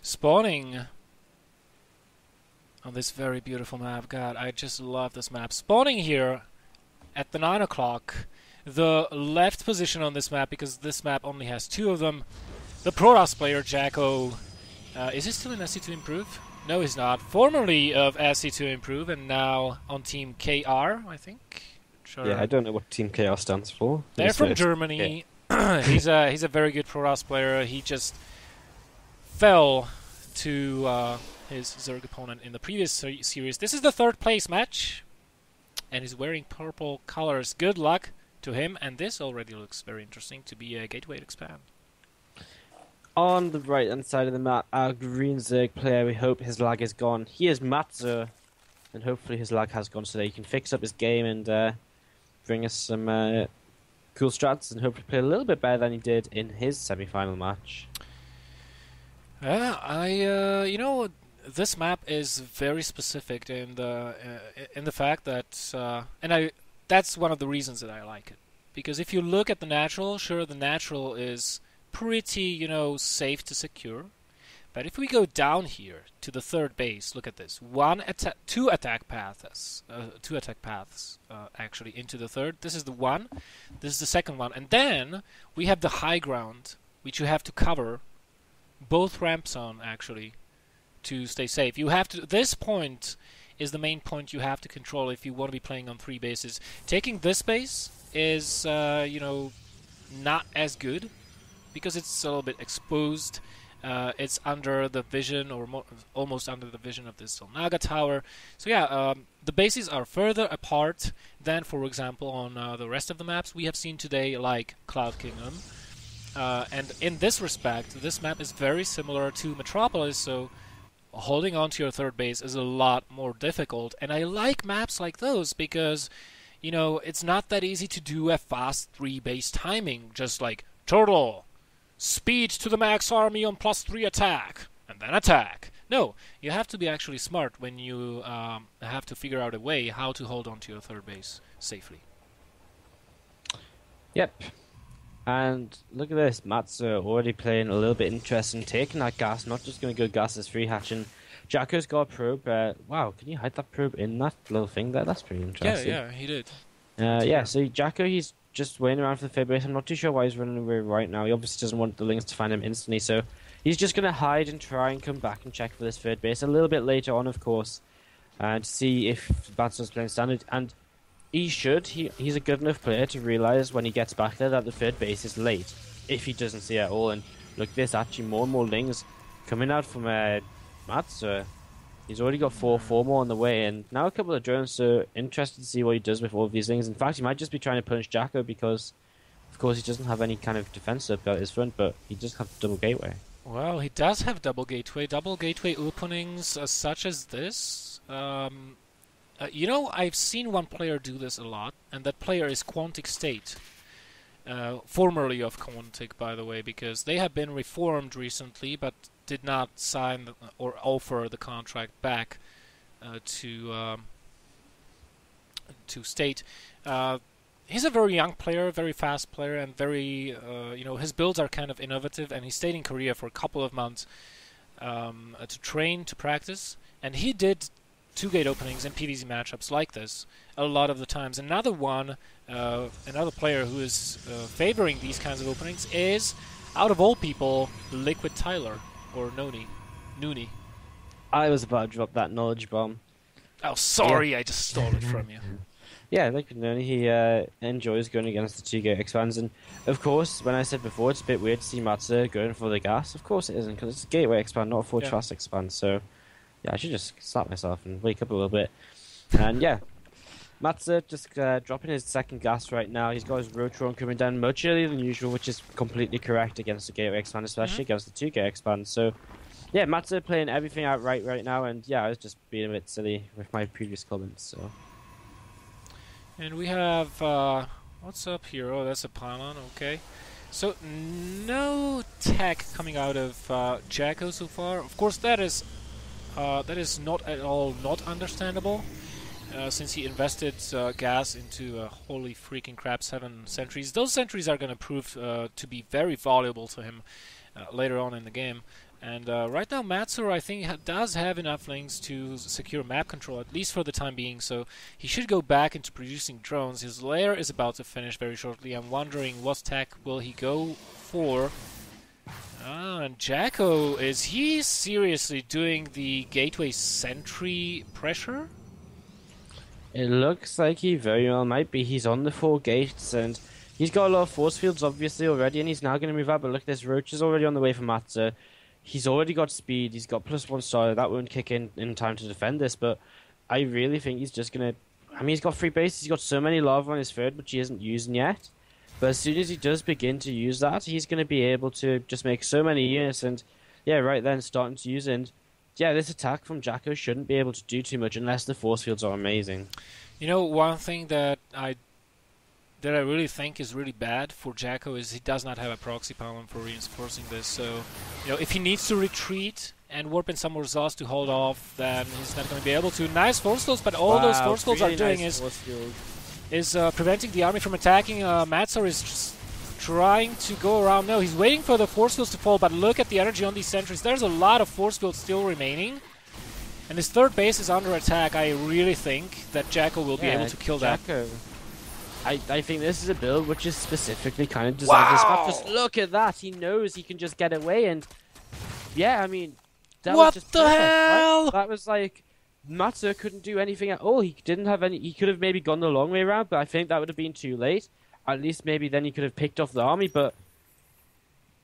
Spawning on this very beautiful map. God, I just love this map. Spawning here at the 9 o'clock. The left position on this map, because this map only has 2 of them. The Protoss player, JackO. Is he still in SC2 Improve? No, he's not. Formerly of SC2 Improve, and now on Team KR, I think. Sure. Yeah, I don't know what Team KR stands for. They're from Germany. Yeah. he's a very good Protoss player. He just fell to his Zerg opponent in the previous series. This is the 3rd place match, and he's wearing purple colors. Good luck to him, and this already looks very interesting to be a gateway to expand. On the right-hand side of the map, our green Zerg player, we hope his lag is gone. He is maTTzour, and hopefully his lag has gone so that he can fix up his game and bring us some cool strats and hopefully play a little bit better than he did in his semi-final match. You know, this map is very specific in the fact that, that's one of the reasons that I like it. Because if you look at the natural, sure, the natural is pretty, you know, safe to secure. But if we go down here to the 3rd base, look at this. Two attack paths, actually, into the 3rd. This is the one. This is the 2nd one. And then we have the high ground, which you have to cover both ramps on, actually, to stay safe. You have to. This point is the main point you have to control if you want to be playing on 3 bases. Taking this base is, you know, not as good because it's a little bit exposed. It's under the vision, or almost under the vision of this Naga tower. So yeah, the bases are further apart than, for example, on the rest of the maps we have seen today, like Cloud Kingdom. And in this respect, this map is very similar to Metropolis, so holding on to your 3rd base is a lot more difficult. And I like maps like those because, you know, it's not that easy to do a fast 3-base timing, just like turtle, speed to the max army on +3 attack, and then attack. No, you have to be actually smart when you have to figure out a way how to hold on to your 3rd base safely. Yep. And look at this, maTTzour already playing a little bit interesting, taking that gas, not just going to go gas as free hatching. JackO's got a probe. Wow, can you hide that probe in that little thing there? That's pretty interesting. Yeah, he did. Yeah, so JackO, he's just waiting around for the 3rd base. I'm not too sure why he's running away right now. He obviously doesn't want the Lynx to find him instantly, so he's just going to hide and try and come back and check for this 3rd base a little bit later on, of course, to see if maTTzour's playing standard. And he should. He's a good enough player to realise when he gets back there that the 3rd base is late, if he doesn't see it at all. And look, there's actually more and more Lings coming out from maTTzour. He's already got 4 more on the way, and now a couple of drones, so interested to see what he does with all of these things. In fact, he might just be trying to punish JackO because, of course, he doesn't have any kind of defense up at his front, but he does have double gateway. Well, he does have double gateway openings such as this. You know, I've seen one player do this a lot, and that player is Quantic State. Formerly of Quantic, by the way, because they have been reformed recently, but did not sign or offer the contract back to State. He's a very young player, very fast player, and very, you know, his builds are kind of innovative, and he stayed in Korea for a couple of months to train, to practice, and he did 2 gate openings in PvZ matchups like this a lot of the times. Another player who is favoring these kinds of openings is, out of all people, Liquid Tyler, or Noonie. I was about to drop that knowledge bomb. Oh, sorry, yeah. I just stole it from you. Yeah, Liquid Noonie, he enjoys going against the 2-gate expands, and of course, when I said before, it's a bit weird to see maTTzour going for the gas. Of course it isn't, because it's a gateway expand, not a forge fast expand, so yeah, I should just slap myself and wake up a little bit. And yeah, maTTzour just dropping his 2nd gas right now. He's got his Rotron coming down much earlier than usual, which is completely correct against the gateway expand, especially against the 2-gate expand. So yeah, maTTzour playing everything out right now, and yeah, I was just being a bit silly with my previous comments. So. And we have what's up here? Oh, that's a pylon. Okay. So no tech coming out of JackO so far. Of course, that is not at all not understandable, since he invested gas into holy freaking crap 7 sentries. Those sentries are going to prove to be very valuable to him later on in the game. And right now, maTTzour, I think, does have enough links to secure map control, at least for the time being. So he should go back into producing drones. His lair is about to finish very shortly. I'm wondering what tech will he go for. And JackO, is he seriously doing the gateway sentry pressure? It looks like he very well might be. He's on the 4 gates, and he's got a lot of force fields, obviously, already, and he's now going to move out. But look, there's roaches already on the way for maTTzour. He's already got speed. He's got +1 star. That won't kick in time to defend this, but I really think he's just going to... I mean, he's got 3 bases. He's got so many lava on his third, which he isn't using yet. But as soon as he does begin to use that, he's going to be able to just make so many units. And, yeah, right then, starting to use it. And, yeah, this attack from JackO shouldn't be able to do too much unless the force fields are amazing. You know, one thing that I really think is really bad for JackO is he does not have a proxy pylon for reinforcing this. So, you know, if he needs to retreat and warp in some more Zos to hold off, then he's not going to be able to. Nice force fields, but all those force fields are doing is preventing the army from attacking. maTTzour is just trying to go around. No, he's waiting for the force fields to fall, but look at the energy on these sentries. There's a lot of force fields still remaining. And his third base is under attack. I really think that JackO will be able to kill that. I think this is a build which is specifically kind of designed for this map. Just look at that. He knows he can just get away. And yeah, I mean, that was just the hell? Right? That was like, maTTzour couldn't do anything at all. He didn't have any. He could have maybe gone the long way around, but I think that would have been too late. At least maybe then he could have picked off the army. But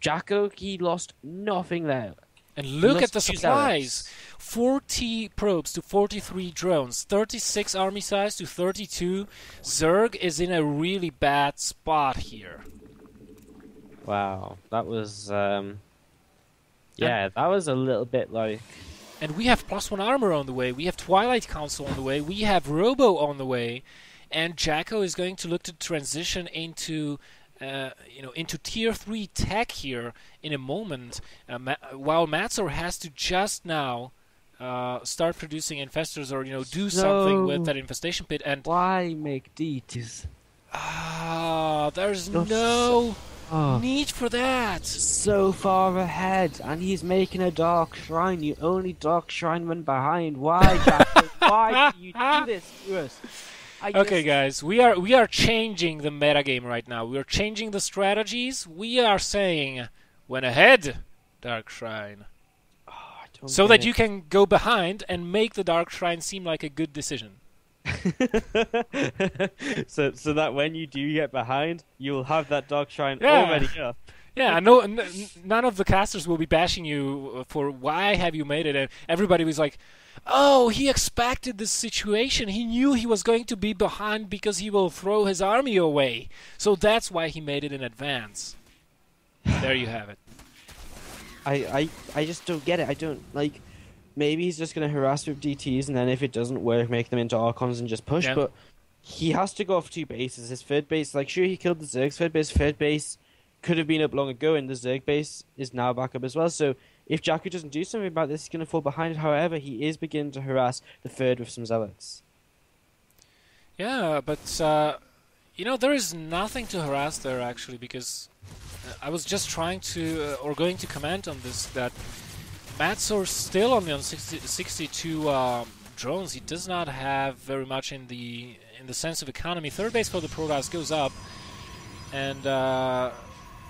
JackO, he lost nothing there. And look at the supplies. 40 probes to 43 drones, 36 army size to 32. Zerg is in a really bad spot here. Wow, that was yeah, that was a little bit like. And we have +1 armor on the way. We have Twilight Council on the way. We have Robo on the way, and JackO is going to look to transition into. Into tier 3 tech here in a moment, while maTTzour has to just now start producing infestors or do something with that infestation pit. And why make DTs? There's no need for that. So far ahead, and he's making a dark shrine. The only dark shrine one behind. Why, JackO? Why do you do this to us? Okay, guys, we are changing the metagame right now. We are changing the strategies. We are saying, when ahead, Dark Shrine. So that you can go behind and make the Dark Shrine seem like a good decision. so that when you do get behind, you'll have that Dark Shrine already up. Yeah, none of the casters will be bashing you for why have you made it. And everybody was like, oh, he expected this situation. He knew he was going to be behind because he will throw his army away. So that's why he made it in advance. There you have it. I just don't get it. I don't, like, maybe he's just going to harass with DTs, and then if it doesn't work, make them into Archons and just push. Yeah. But he has to go off 2 bases. His third base, like, sure, he killed the Zerg's third base could have been up long ago, and the Zerg base is now back up as well. So if JackO doesn't do something about this, he's going to fall behind. However, he is beginning to harass the third with some zealots. Yeah, but there is nothing to harass there actually, because I was just trying to or going to comment on this, that maTTzour still only on 62 drones. He does not have very much in the sense of economy. Third base for the Protoss goes up, and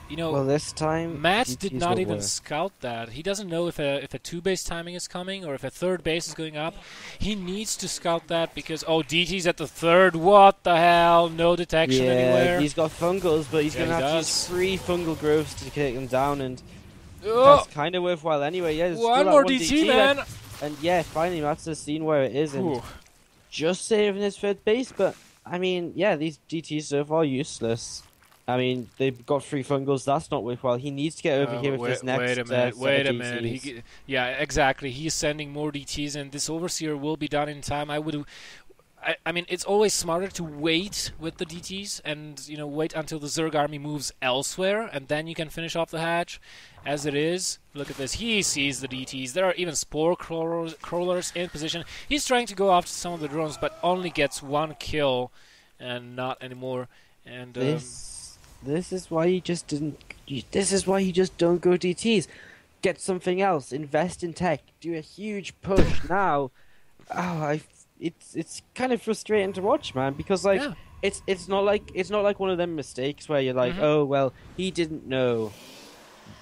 well, this time Matt did not even scout that. He doesn't know if a 2-base timing is coming or if a third base is going up. He needs to scout that because, DT's at the third. What the hell? No detection anywhere. He's got fungals, but he's going to have to use 3 fungal growths to take them down, and that's kind of worthwhile anyway. Yeah, one more DT, man. And yeah, finally Matt's seen where it is and just saving his third base. But I mean, yeah, these DTs so far useless. I mean, they've got 3 fungals. That's not worthwhile. He needs to get over here with this next. Wait a minute. Yeah, exactly. He's sending more DTs, and this Overseer will be done in time. I mean, it's always smarter to wait with the DTs and wait until the Zerg army moves elsewhere, and then you can finish off the hatch. As it is, look at this. He sees the DTs. There are even spore crawlers in position. He's trying to go after some of the drones, but only gets 1 kill, and not anymore. And This is why you just didn't. This is why you just don't go DTs. get something else, invest in tech, do a huge push now. It's kind of frustrating to watch, man, because like Yeah. it's not like one of them mistakes where you're like, oh well, he didn't know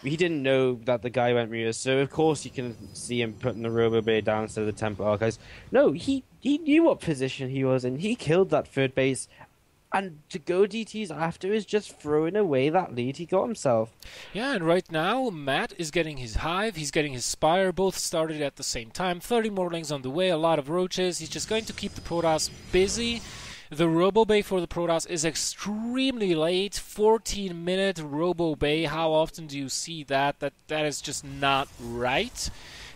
that the guy went Muse, so of course you can see him putting the Robo Bay down instead of the Temple Archives. No, he knew what position he was in. He killed that third base, and to go DTs after is just throwing away that lead he got himself. Yeah, and right now, Matt is getting his Hive, he's getting his Spire, both started at the same time. 30 Morlings on the way, a lot of Roaches. He's just going to keep the Protoss busy. The Robo Bay for the Protoss is extremely late. 14-minute Robo Bay. How often do you see that? That is just not right.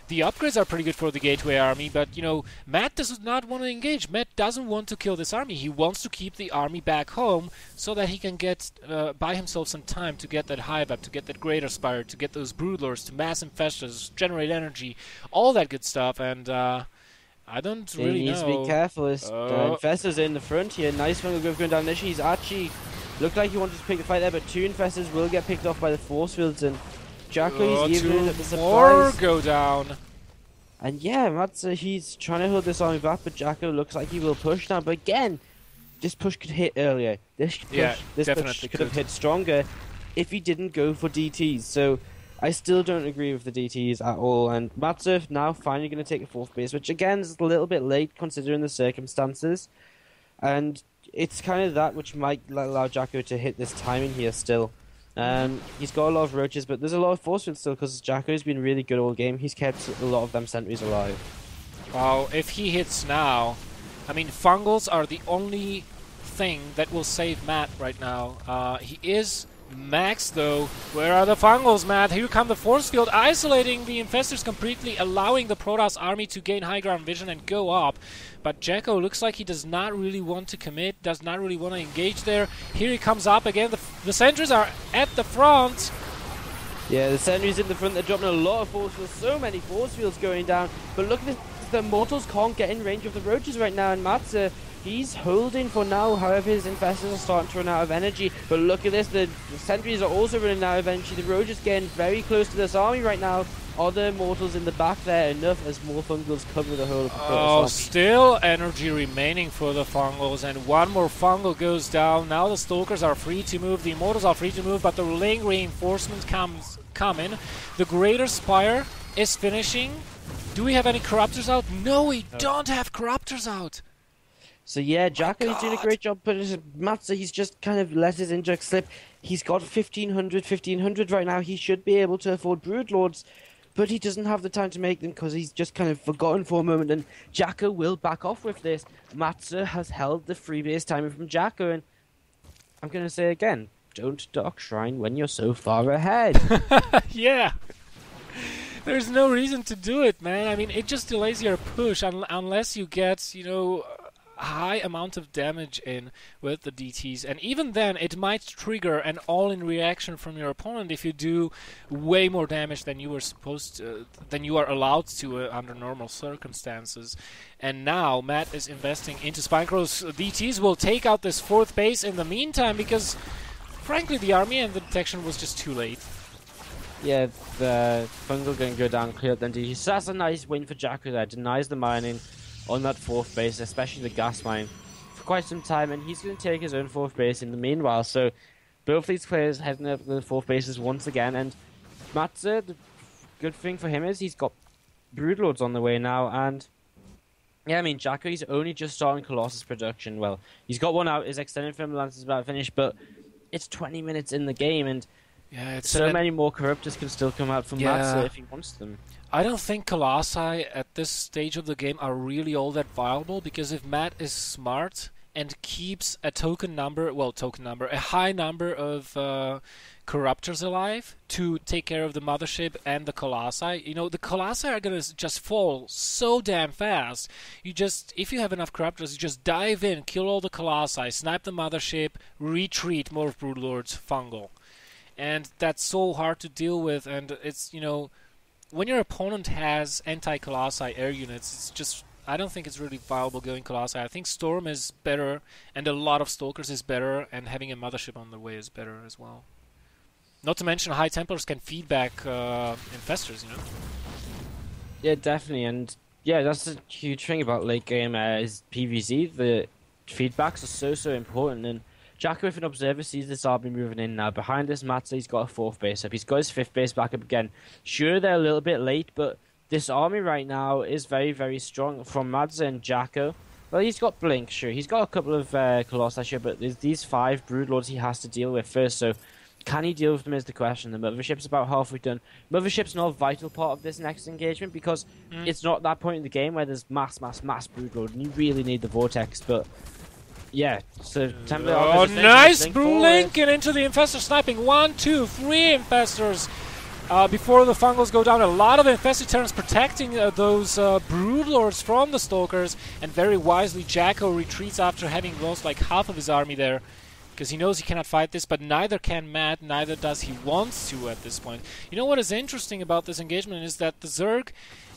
The upgrades are pretty good for the Gateway army, but, you know, Matt does not want to engage. Matt doesn't want to kill this army. He wants to keep the army back home so that he can get buy himself some time to get that Hive up, to get that Greater Spire, to get those Broodlords, to mass infestors, generate energy, all that good stuff, and I don't really know. He needs to be careful. Infestors in the front here. Nice one going down this. He's actually looked like he wanted to pick the fight there, but 2 Infestors will get picked off by the Force Fields, and JackO is even at the surprise. More go down. And yeah, maTTzour, he's trying to hold this army back, but JackO looks like he will push now. But again, this push could hit earlier. This push could have hit stronger if he didn't go for DTs. So I still don't agree with the DTs at all. And maTTzour now finally going to take a 4th base, which again is a little bit late considering the circumstances. And it's kind of that which might allow JackO to hit this timing here still. He's got a lot of Roaches, but there's a lot of Force Fields still because JackO's been really good all game. He's kept a lot of them sentries alive. Well, if he hits now, I mean, Fungals are the only thing that will save Matt right now. He is maxed though. Where are the Fungals, Matt? Here come the Force Field, isolating the Infestors completely, allowing the Protoss army to gain high ground vision and go up. But JackO looks like he does not really want to commit, does not really want to engage there. Here he comes up again. The sentries are at the front. Yeah, the sentries in the front. They're dropping a lot of Force Fields. So many Force Fields going down. But look at this. The Mortals can't get in range of the Roaches right now. And maTTzour, he's holding for now. However, his Infestors are starting to run out of energy. But look at this. The sentries are also running out of energy. The Roaches getting very close to this army right now. Are the Mortals in the back there enough as more Fungals cover the whole of the Oh, still energy remaining for the Fungals, and one more Fungal goes down. Now the Stalkers are free to move, the Immortals are free to move, but the Ling reinforcements come in. The Greater Spire is finishing. Do we have any Corruptors out? No, we don't have Corruptors out. So yeah, JackO is doing a great job, but maTTzour, he's just kind of let his inject slip. He's got 1500 right now. He should be able to afford Broodlords, but he doesn't have the time to make them because he's just kind of forgotten for a moment, and JackO will back off with this. maTTzour has held the free base timing from JackO, and I'm going to say again, don't Dark Shrine when you're so far ahead. Yeah. There's no reason to do it, man. I mean, it just delays your push unless you get, you know, high amount of damage in with the DTs, and even then it might trigger an all-in reaction from your opponent if you do way more damage than you were supposed to, than you are allowed to under normal circumstances. And now Matt is investing into Spinecrow's DTs will take out this 4th base in the meantime because frankly the army and the detection was just too late. Yeah, the Fungal going to go down, clear up them DTs. So that's a nice win for JackO there. Denies the mining on that 4th base, especially the gas mine, for quite some time, and he's going to take his own 4th base in the meanwhile. So both these players heading up the 4th bases once again, and maTTzour, the good thing for him is he's got Broodlords on the way now, and yeah, I mean, JackO, he's only just starting Colossus production. Well, he's got one out, his extended Thermal Lance is about to finish, but it's 20 minutes in the game, and yeah, it's so many more Corruptors can still come out from maTTzour if he wants them. I don't think Colossi at this stage of the game are really all that viable, because if Matt is smart and keeps a a high number of Corruptors alive to take care of the Mothership and the Colossi, you know, the Colossi are gonna just fall so damn fast. If you have enough Corruptors, you just dive in, kill all the Colossi, snipe the Mothership, retreat, more Broodlords, Fungal. And that's so hard to deal with, and it's, you know, when your opponent has anti-Colossi air units, it's just, I don't think it's really viable going Colossi. I think Storm is better, and a lot of Stalkers is better, and having a Mothership on the way is better as well. Not to mention High Templars can feed back Infestors, you know? Yeah, definitely, and yeah, that's a huge thing about late game is PvZ. The feedbacks are so important, and JackO, if an observer sees this army moving in now, behind this maTTzour, he's got a 4th base up. He's got his 5th base back up again. Sure, they're a little bit late, but this army right now is very strong from maTTzour and JackO. Well, he's got Blink, sure. He's got a couple of Colossi, sure, but there's these 5 Broodlords he has to deal with first, so can he deal with them is the question. The Mothership's about halfway done. Mothership's not a vital part of this next engagement because it's not that point in the game where there's mass Broodlord, and you really need the Vortex, but yeah, so Templar... Oh, nice Blink and into the Infestor sniping. 1, 2, 3 Infestors before the Fungals go down. A lot of Infested Terrans protecting those Broodlords from the Stalkers, and very wisely JackO retreats after having lost like half of his army there, because he knows he cannot fight this, but neither can Matt, neither does he want to at this point. You know what is interesting about this engagement is that the Zerg,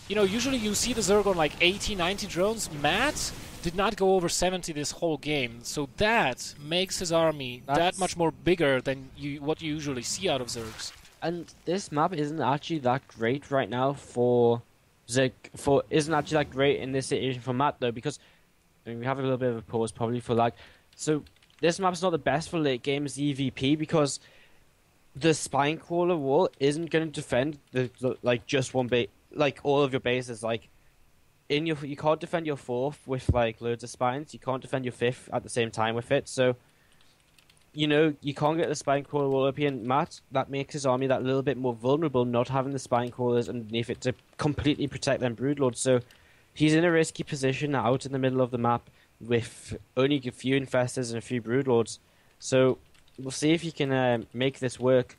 you know, usually you see the Zerg on like 80, 90 drones. Matt did not go over 70 this whole game, so that makes his army that much more bigger than what you usually see out of Zergs. And this map isn't actually that great right now for Zerg. Isn't actually that great in this situation for Matt though, because I mean, we have a little bit of a pause probably for lag. So this map's not the best for late game EVP because the Spinecrawler wall isn't going to defend the like just one base, like all of your bases. Like you can't defend your 4th with like loads of spines. You can't defend your 5th at the same time with it. So you know you can't get the Spinecrawler wall up here. And Matt, that makes his army that little bit more vulnerable, not having the Spinecrawlers underneath it to completely protect them Broodlords. So he's in a risky position out in the middle of the map with only a few Infestors and a few Broodlords. So we'll see if he can make this work.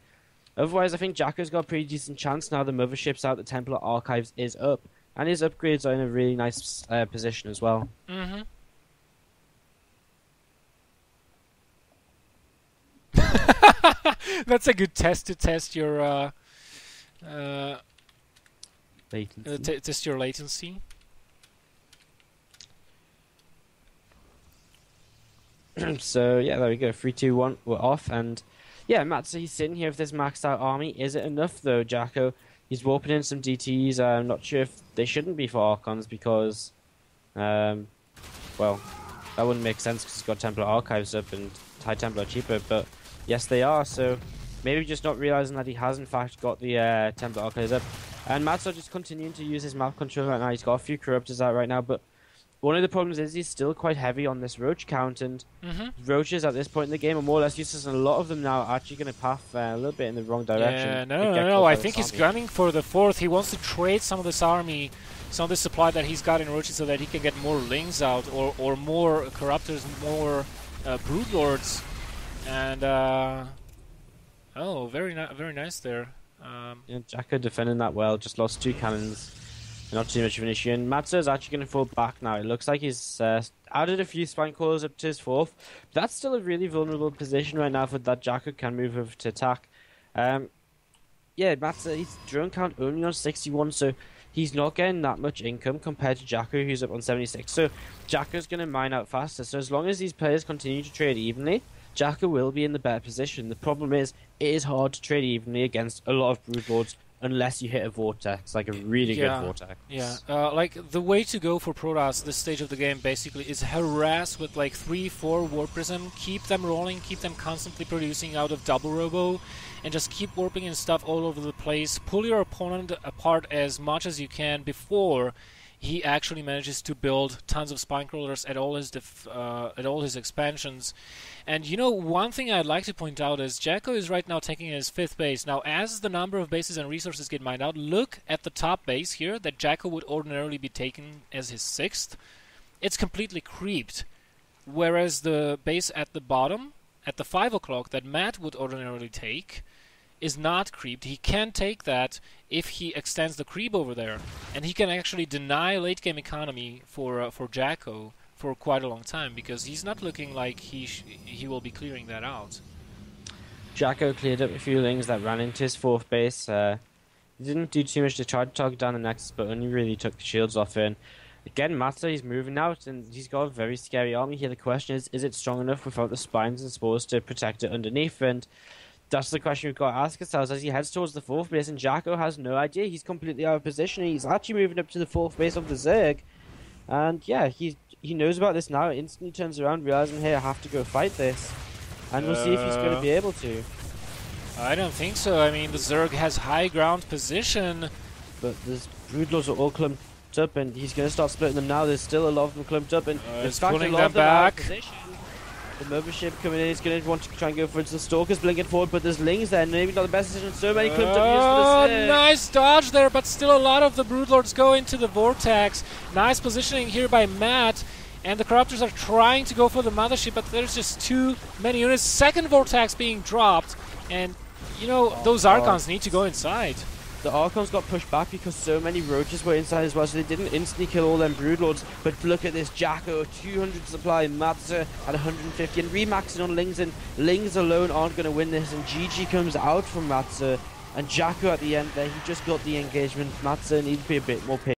Otherwise, I think JackO's got a pretty decent chance now the Mothership's out, the Templar Archives is up, and his upgrades are in a really nice position as well. Mm-hmm. That's a good test to test your latency. Test your latency. So yeah, there we go. 3, 2, 1, we're off, and yeah, maTTzour, he's sitting here with this maxed out army. Is it enough though, JackO? He's warping in some DTs. I'm not sure if they shouldn't be for Archons because, well, that wouldn't make sense because he's got Templar Archives up and High Templar cheaper. But yes, they are. So maybe just not realizing that he has in fact got the Templar Archives up. And maTTzour just continuing to use his map control right now. He's got a few Corruptors out right now, but one of the problems is he's still quite heavy on this Roach count, and Roaches at this point in the game are more or less useless, and a lot of them now are actually going to path a little bit in the wrong direction. Yeah, no, I think he's gunning for the 4th. He wants to trade some of this army, some of the supply that he's got in Roaches so that he can get more Lings out, or more Corruptors, more Broodlords. And, oh, very nice there. Yeah, JackO defending that well, just lost 2 cannons. Not too much of an issue, and maTTzour's actually going to fall back now. It looks like he's added a few Spinecrawlers up to his 4th. That's still a really vulnerable position right now for that JackO can move over to attack. Yeah, maTTzour, his drone count only on 61, so he's not getting that much income compared to JackO, who's up on 76. So JackO's going to mine out faster. So as long as these players continue to trade evenly, JackO will be in the better position. The problem is, it is hard to trade evenly against a lot of Broodlords unless you hit a Vortex, like a really good Vortex. Yeah, like the way to go for Protoss this stage of the game basically is harass with like 3, 4 Warp Prism, keep them rolling, keep them constantly producing out of double robo, and just keep warping and stuff all over the place. Pull your opponent apart as much as you can before he actually manages to build tons of Spinecrawlers at all his expansions. And you know, one thing I'd like to point out is JackO is right now taking his 5th base. Now, as the number of bases and resources get mined out, look at the top base here that JackO would ordinarily be taking as his 6th. It's completely creeped. Whereas the base at the bottom, at the 5 o'clock, that Matt would ordinarily take, is not creeped. He can take that if he extends the creep over there, and he can actually deny late game economy for JackO for quite a long time, because he's not looking like he will be clearing that out. JackO cleared up a few Lings that ran into his 4th base. He didn't do too much to try to target down the Nexus, but only really took the shields off it. And again, maTTzour, he's moving out, and he's got a very scary army here. The question is it strong enough without the spines and spores to protect it underneath? And that's the question we've got to ask ourselves as he heads towards the 4th base, and JackO has no idea. He's completely out of position. He's actually moving up to the 4th base of the Zerg. And yeah, he knows about this now. Instantly turns around, realizing, hey, I have to go fight this. And we'll see if he's going to be able to. I don't think so. I mean, the Zerg has high ground position. But there's Broodlords are all clumped up, and he's going to start splitting them now. There's still a lot of them clumped up, and in it's fact, a pulling lot them of them out of back. position. The mothership coming in is going to want to try and go for it. The Stalker's blinking forward, but there's Lings there. Maybe not the best decision. So many clumped up units for the Zerg. Nice dodge there, but still a lot of the Broodlords go into the Vortex. Nice positioning here by Matt. And the Corruptors are trying to go for the Mothership, but there's just too many units. Second Vortex being dropped, and you know, those Archons need to go inside. The Archons got pushed back because so many Roaches were inside as well, so they didn't instantly kill all them Broodlords. But look at this, JackO, 200 supply, maTTzour at 150, and remaxing on Lings, and Lings alone aren't going to win this, and GG comes out from maTTzour, and JackO at the end there, he just got the engagement. maTTzour needs to be a bit more patient.